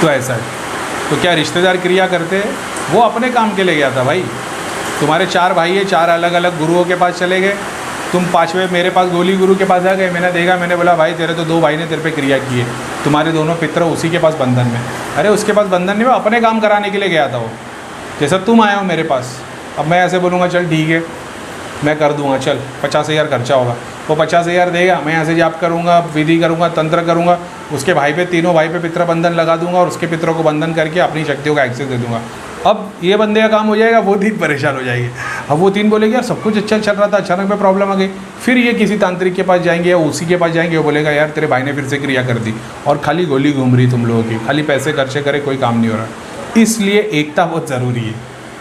तो ऐसा है। तो क्या रिश्तेदार क्रिया करते हैं? वो अपने काम के लिए गया था भाई। तुम्हारे 4 भाई है, 4 अलग अलग गुरुओं के पास चले गए, तुम 5वें मेरे पास गोली गुरु के पास आ गए। मैंने देखा, मैंने बोला भाई तेरे तो 2 भाई ने तेरे पे क्रिया की है, तुम्हारे दोनों पितर उसी के पास बंधन में। अरे उसके पास बंधन नहीं, वो अपने काम कराने के लिए गया था वो। जैसा तुम आए हो मेरे पास, अब मैं ऐसे बोलूँगा चल ठीक है मैं कर दूंगा, चल 50,000 खर्चा होगा, वो 50,000 देगा, मैं यहाँ से जाप करूँगा, विधि करूँगा, तंत्र करूँगा, उसके भाई पे, तीनों भाई पे पितृ बंधन लगा दूंगा और उसके पितरों को बंधन करके अपनी शक्तियों का एक्सेस दे दूंगा। अब ये बंदे का काम हो जाएगा, वो 3 परेशान हो जाएगी। अब वो 3 बोलेंगे यार सब कुछ अच्छा चल रहा था, अचानक में प्रॉब्लम आ गई। फिर ये किसी तांत्रिक के पास जाएंगे या उसी के पास जाएंगे, वो बोलेगा यार तेरे भाई ने फिर से क्रिया कर दी, और खाली गोली घूम रही तुम लोगों की, खाली पैसे खर्चे करे, कोई काम नहीं हो रहा। इसलिए एकता बहुत ज़रूरी है।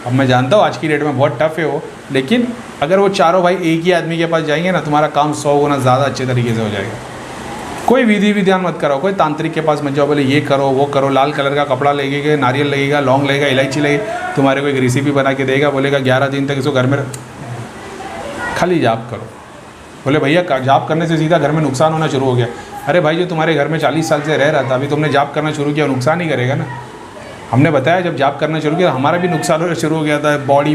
अब मैं जानता हूँ आज की डेट में बहुत टफ है वो, लेकिन अगर वो चारों भाई एक ही आदमी के पास जाएंगे ना, तुम्हारा काम 100 गुना ज़्यादा अच्छे तरीके से हो जाएगा। कोई विधि विधान मत करो, कोई तांत्रिक के पास मत जाओ, बोले ये करो वो करो, लाल कलर का कपड़ा लगेगा, नारियल लगेगा, लौंग लगेगा, इलायची लगेगी, तुम्हारे को एक रेसिपी बना के देगा, बोलेगा 11 दिन तक इसको घर में खाली जाप करो। बोले भैया जाप करने से सीधा घर में नुकसान होना शुरू हो गया। अरे भाई जो तुम्हारे घर में 40 साल से रह रहा था, अभी तुमने जाप करना शुरू किया, नुकसान ही करेगा ना। हमने बताया जब जाप करना शुरू किया हमारा भी नुकसान होना शुरू हो गया था, बॉडी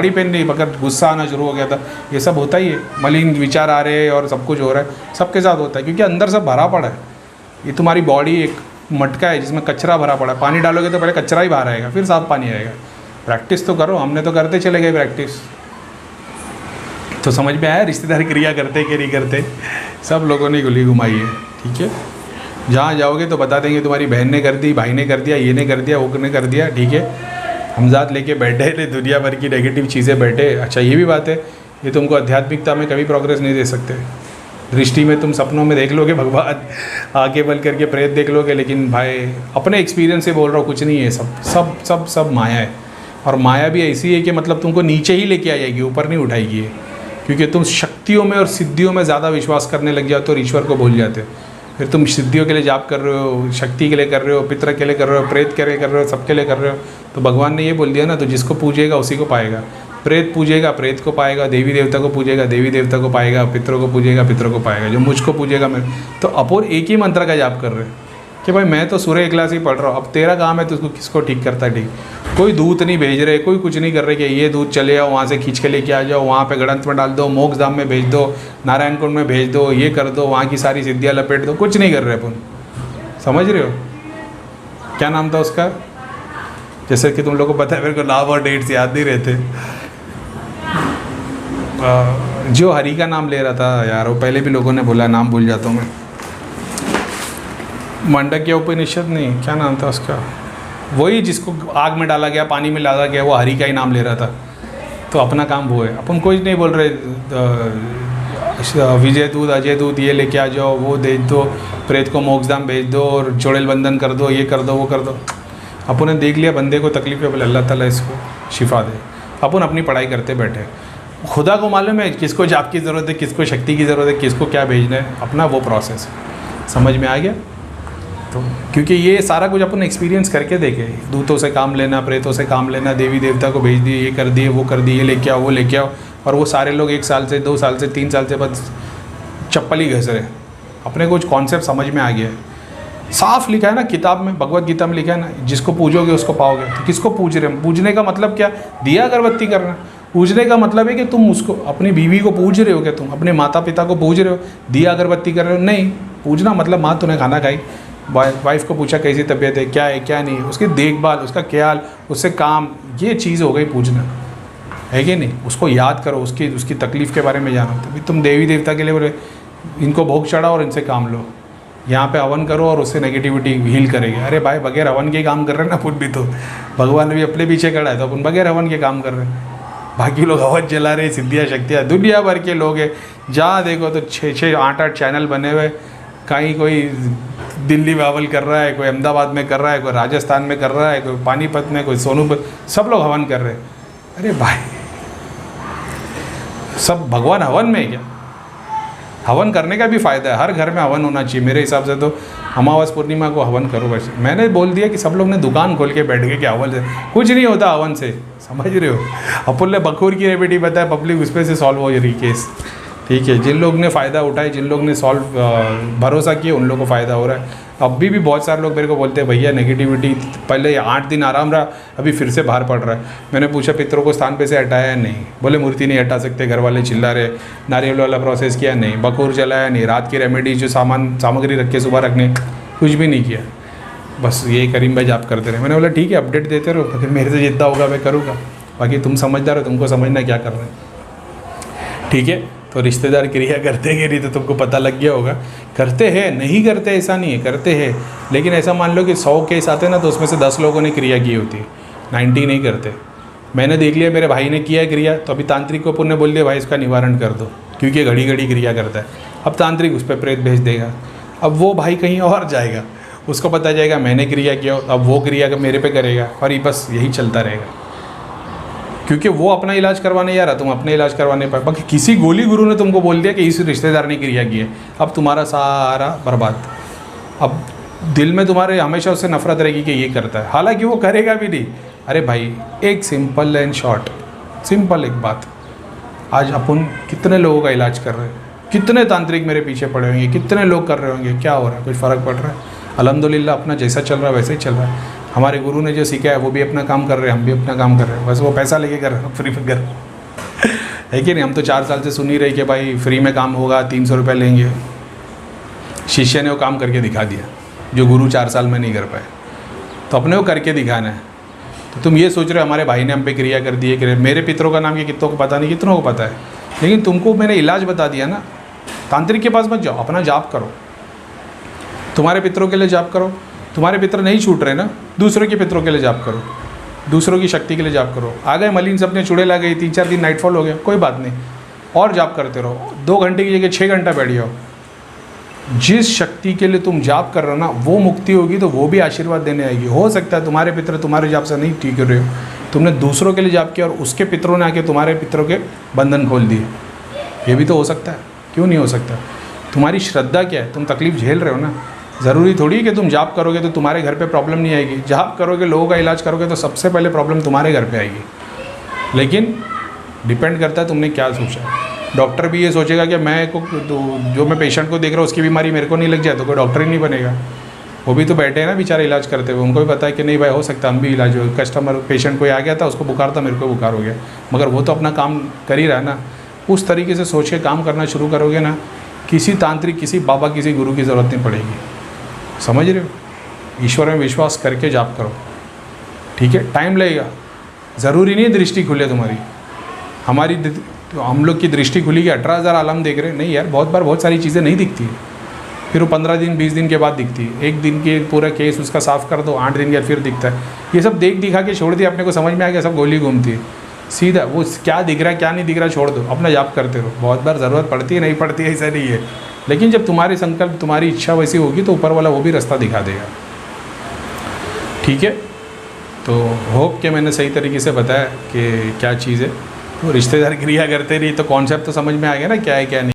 पेन नहीं मगर गुस्सा आना शुरू हो गया था। ये सब होता ही है, मलिन विचार आ रहे हैं और सब कुछ हो रहा है, सबके साथ होता है, क्योंकि अंदर सब भरा पड़ा है। ये तुम्हारी बॉडी एक मटका है जिसमें कचरा भरा पड़ा है, पानी डालोगे तो पहले कचरा ही बाहर आएगा, फिर साफ पानी आएगा। प्रैक्टिस तो करो, हमने तो करते चले गए प्रैक्टिस। तो समझ में आया रिश्तेदार क्रिया करते कि नहीं करते? सब लोगों ने गोली घुमाई है, ठीक है। जहाँ जाओगे तो बता देंगे तुम्हारी बहन ने कर दी, भाई ने कर दिया, ये ने कर दिया, वो ने कर दिया, ठीक है। हमजात लेके बैठे थे, दुनिया भर की नेगेटिव चीज़ें बैठे। अच्छा ये भी बात है, ये तुमको आध्यात्मिकता में कभी प्रोग्रेस नहीं दे सकते। दृष्टि में तुम सपनों में देख लोगे भगवान, आगे बल करके प्रेत देख लोगे, लेकिन भाई अपने एक्सपीरियंस से बोल रहा हूँ, कुछ नहीं है, सब सब सब सब माया है। और माया भी ऐसी है कि मतलब तुमको नीचे ही लेके आ जाएगी, ऊपर नहीं उठाएगी है। क्योंकि तुम शक्तियों में और सिद्धियों में ज़्यादा विश्वास करने लग जाते हो और ईश्वर को भूल जाते हो। फिर तुम सिद्धियों के लिए जाप कर रहे हो, शक्ति के लिए कर रहे हो, पितर के लिए कर रहे हो, प्रेत के लिए कर रहे हो, सबके लिए कर रहे हो। तो भगवान ने ये बोल दिया ना, तो जिसको पूजेगा उसी को पाएगा। प्रेत पूजेगा प्रेत को पाएगा, देवी देवता को पूजेगा देवी देवता को पाएगा, पितरों को पूजेगा पितरों को पाएगा, जो मुझको पूजेगा मैं। तो अपोर एक ही मंत्र का जाप कर रहे हैं कि भाई मैं तो सूर्य इखलास ही पढ़ रहा हूँ, अब तेरा काम है तो उसको किसको ठीक करता है ठीक। कोई दूत नहीं भेज रहे, कोई कुछ नहीं कर रहे कि ये दूत चले आओ वहाँ से खींच के लेके आ जाओ, वहाँ पे गणंत में डाल दो, मोक्ष धाम में भेज दो, नारायण कुंड में भेज दो, ये कर दो, वहाँ की सारी सिद्धियाँ लपेट दो, कुछ नहीं कर रहे अपन। समझ रहे हो? क्या नाम था उसका? जैसे कि तुम लोगों को पता है, मेरे को नाम और डेट्स याद नहीं रहते। जो हरि का नाम ले रहा था यार, वो पहले भी लोगों ने बोला, नाम भूल जाता हूँ मैं। मांडक्य उपनिषद नहीं, क्या नाम था उसका? वही जिसको आग में डाला गया, पानी में डाला गया, वो हरि का ही नाम ले रहा था। तो अपना काम वो है, अपन कुछ नहीं बोल रहे विजय दूत अजय दूत ये लेके आ जाओ, वो दे दो, प्रेत को मोक्षधाम भेज दो और जोड़ेल बंधन कर दो, ये कर दो वो कर दो। अपन ने देख लिया बंदे को तकलीफ है, बोले अल्लाह ताला इसको शिफा दे। अपन अपनी पढ़ाई करते बैठे, खुदा को मालूम है किसको जाप की ज़रूरत है, किसको शक्ति की ज़रूरत है, किसको क्या भेजना है, अपना वो प्रोसेस है। समझ में आ गया? तो क्योंकि ये सारा कुछ अपन एक्सपीरियंस करके देखे, दूतों से काम लेना, प्रेतों से काम लेना, देवी देवता को भेज दिए, ये कर दिए वो कर दिए, ये लेके आओ वो लेके आओ, और वो सारे लोग 1 साल से 2 साल से 3 साल से बाद चप्पल ही घस रहे। अपने कुछ कॉन्सेप्ट समझ में आ गया है। साफ लिखा है ना किताब में, भगवत गीता में लिखा है ना, जिसको पूजोगे उसको पाओगे। तो किसको पूज रहे हैं? पूजने का मतलब क्या? दिया अगरबत्ती करना। पूजने का मतलब है कि तुम उसको, अपनी बीवी को पूज रहे हो क्या? तुम अपने माता पिता को पूज रहे हो? दिया अगरबत्ती कर रहे हो? नहीं। पूजना मतलब माँ तूने खाना खाई, वाइफ को पूछा कैसी तबीयत है, क्या है क्या नहीं, उसकी देखभाल, उसका ख्याल, उससे काम, ये चीज़ हो गई पूजना, है कि नहीं? उसको याद करो, उसकी तकलीफ़ के बारे में जानो। तभी तुम देवी देवता के लिए बोले इनको भोग चढ़ाओ और इनसे काम लो, यहाँ पे हवन करो और उससे नेगेटिविटी हील करेंगे। अरे भाई बगैर हवन के काम कर रहे हैं ना अपन भी, तो भगवान भी अपने पीछे खड़ा है, तो अपन बगैर हवन के काम कर रहे हैं। बाकी लोग हवन जला रहे, सिद्धियाँ शक्तियाँ, दुनिया भर के लोग हैं, जहाँ देखो तो 6-6 8-8 चैनल बने हुए। कहीं कोई दिल्ली में हवन कर रहा है, कोई अहमदाबाद में कर रहा है, कोई राजस्थान में कर रहा है, कोई पानीपत में, कोई सोनूपत, सब लोग हवन कर रहे हैं। अरे भाई सब भगवान हवन में है क्या? हवन करने का भी फ़ायदा है, हर घर में हवन होना चाहिए मेरे हिसाब से। तो अमावस पूर्णिमा को हवन करो। वैसे मैंने बोल दिया कि सब लोग ने दुकान खोल के बैठ गए कि हवन से कुछ नहीं होता, हवन से, समझ रहे हो? अपन ने बखूर की रेमेडी बताया, पब्लिक उस पर से सॉल्व हो रही केस, ठीक है। जिन लोग ने फ़ायदा उठाए, जिन लोग ने भरोसा किए, उन लोगों को फ़ायदा हो रहा है। अब भी बहुत सारे लोग मेरे को बोलते हैं भैया नेगेटिविटी पहले 8 दिन आराम रहा, अभी फिर से बाहर पड़ रहा है। मैंने पूछा पितरों को स्थान पे से हटाया है? नहीं। बोले मूर्ति नहीं हटा सकते, घर वाले चिल्ला रहे। नारियल वाला प्रोसेस किया? नहीं। बकूर जलाया? नहीं। रात की रेमेडी जो सामग्री रख के सुबह रखने, कुछ भी नहीं किया। बस ये करीम भाई जाप करते रहे। मैंने बोला ठीक है, अपडेट देते रहो, फिर मेरे से जितना होगा मैं करूँगा, बाकी तुम समझदार हो, तुमको समझना क्या कर रहे हैं। ठीक है, तो रिश्तेदार क्रिया करते हैं कि नहीं तो तुमको पता लग गया होगा। करते हैं, नहीं करते ऐसा नहीं है, करते हैं। लेकिन ऐसा मान लो कि 100 केस आते हैं ना, तो उसमें से 10 लोगों ने क्रिया की होती है, 90 नहीं करते। मैंने देख लिया, मेरे भाई ने किया है क्रिया, तो अभी तांत्रिक को पुण्य बोल दिया भाई इसका निवारण कर दो, क्योंकि ये घड़ी घड़ी क्रिया करता है। अब तांत्रिक उस पर प्रेत भेज देगा, अब वो भाई कहीं और जाएगा, उसको पता जाएगा मैंने क्रिया किया, अब वो क्रिया का मेरे पे करेगा, और ये बस यही चलता रहेगा। क्योंकि वो अपना इलाज करवाने जा रहा, तुम अपने इलाज करवाने पर। बाकी किसी गोली गुरु ने तुमको बोल दिया कि इस रिश्तेदार ने क्रिया की है, अब तुम्हारा सारा बर्बाद। अब दिल में तुम्हारे हमेशा उससे नफरत रहेगी कि ये करता है, हालांकि वो करेगा भी नहीं। अरे भाई, एक सिंपल एंड शॉर्ट, सिंपल एक बात, आज अपन कितने लोगों का इलाज कर रहे हैं, कितने तांत्रिक मेरे पीछे पड़े होंगे, कितने लोग कर रहे होंगे, क्या हो रहा है, कुछ फ़र्क पड़ रहा है? अल्हम्दुलिल्लाह अपना जैसा चल रहा है वैसे ही चल रहा है। हमारे गुरु ने जो सीखा है वो भी अपना काम कर रहे हैं, हम भी अपना काम कर रहे हैं, बस वो पैसा लेके कर रहे हैं, फ्री में कर है कि नहीं। हम तो 4 साल से सुन ही रहे कि भाई फ्री में काम होगा, 300 रुपये लेंगे। शिष्य ने वो काम करके दिखा दिया जो गुरु 4 साल में नहीं कर पाए, तो अपने को करके दिखाना है। तो तुम ये सोच रहे हो हमारे भाई ने हम पे क्रिया कर दी है, मेरे पितरों का नाम ये कितनों को पता नहीं, कितनों को पता है, लेकिन तुमको मैंने इलाज बता दिया ना। तांत्रिक के पास मत जाओ, अपना जाप करो, तुम्हारे पितरों के लिए जाप करो। तुम्हारे पितर नहीं छूट रहे ना, दूसरों के पितरों के लिए जाप करो, दूसरों की शक्ति के लिए जाप करो। आ गए मलिन सपने, चुड़ैल आ गई, 3-4 दिन नाइटफॉल हो गया, कोई बात नहीं, और जाप करते रहो। 2 घंटे की जगह 6 घंटा बैठ जाओ। जिस शक्ति के लिए तुम जाप कर रहे हो ना, वो मुक्ति होगी तो वो भी आशीर्वाद देने आएगी। हो सकता है तुम्हारे पितर तुम्हारे जाप से नहीं ठीक हो रहे हो, तुमने दूसरों के लिए जाप किया और उसके पितरों ने आके तुम्हारे पितरों के बंधन खोल दिए, ये भी तो हो सकता है। क्यों नहीं हो सकता? तुम्हारी श्रद्धा क्या है, तुम तकलीफ झेल रहे हो ना। ज़रूरी थोड़ी है कि तुम जाप करोगे तो तुम्हारे घर पे प्रॉब्लम नहीं आएगी। जाप करोगे, लोगों का इलाज करोगे तो सबसे पहले प्रॉब्लम तुम्हारे घर पे आएगी। लेकिन डिपेंड करता है तुमने क्या सोचा। डॉक्टर भी ये सोचेगा कि मैं को तो जो मैं पेशेंट को देख रहा हूँ उसकी बीमारी मेरे को नहीं लग जाए तो कोई डॉक्टर ही नहीं बनेगा। वो भी तो बैठे हैं ना बेचारे इलाज करते हुए, उनको भी पता है कि नहीं भाई हो सकता हम भी इलाज हो। कस्टमर पेशेंट कोई आ गया था, उसको बुखार था, मेरे को बुखार हो गया, मगर वो तो अपना काम कर ही रहा है ना। उस तरीके से सोच के काम करना शुरू करोगे ना, किसी तांत्रिक, किसी बाबा, किसी गुरु की ज़रूरत नहीं पड़ेगी। समझ रहे हो? ईश्वर में विश्वास करके जाप करो, ठीक है? टाइम लगेगा, ज़रूरी नहीं दृष्टि खुले तुम्हारी। हमारी तो हम लोग की दृष्टि खुली कि 18,000 आलम देख रहे हैं, नहीं यार, बहुत बार बहुत सारी चीज़ें नहीं दिखती है, फिर वो 15 दिन 20 दिन के बाद दिखती है। एक दिन के पूरा केस उसका साफ़ कर दो, 8 दिन के बाद फिर दिखता है। ये सब देख दिखा के छोड़ दिया, अपने को समझ में आ गया, सब गोली घूमती है सीधा। वो क्या दिख रहा है क्या नहीं दिख रहा छोड़ दो, अपना जाप करते रहो। बहुत बार ज़रूरत पड़ती है, नहीं पड़ती है ऐसा नहीं है, लेकिन जब तुम्हारी संकल्प, तुम्हारी इच्छा वैसी होगी तो ऊपर वाला वो भी रास्ता दिखा देगा, ठीक है? तो होप कि मैंने सही तरीके से बताया कि क्या चीज़ है। तो रिश्तेदार क्रिया करते रही तो कॉन्सेप्ट तो समझ में आ गया ना, क्या है क्या नहीं।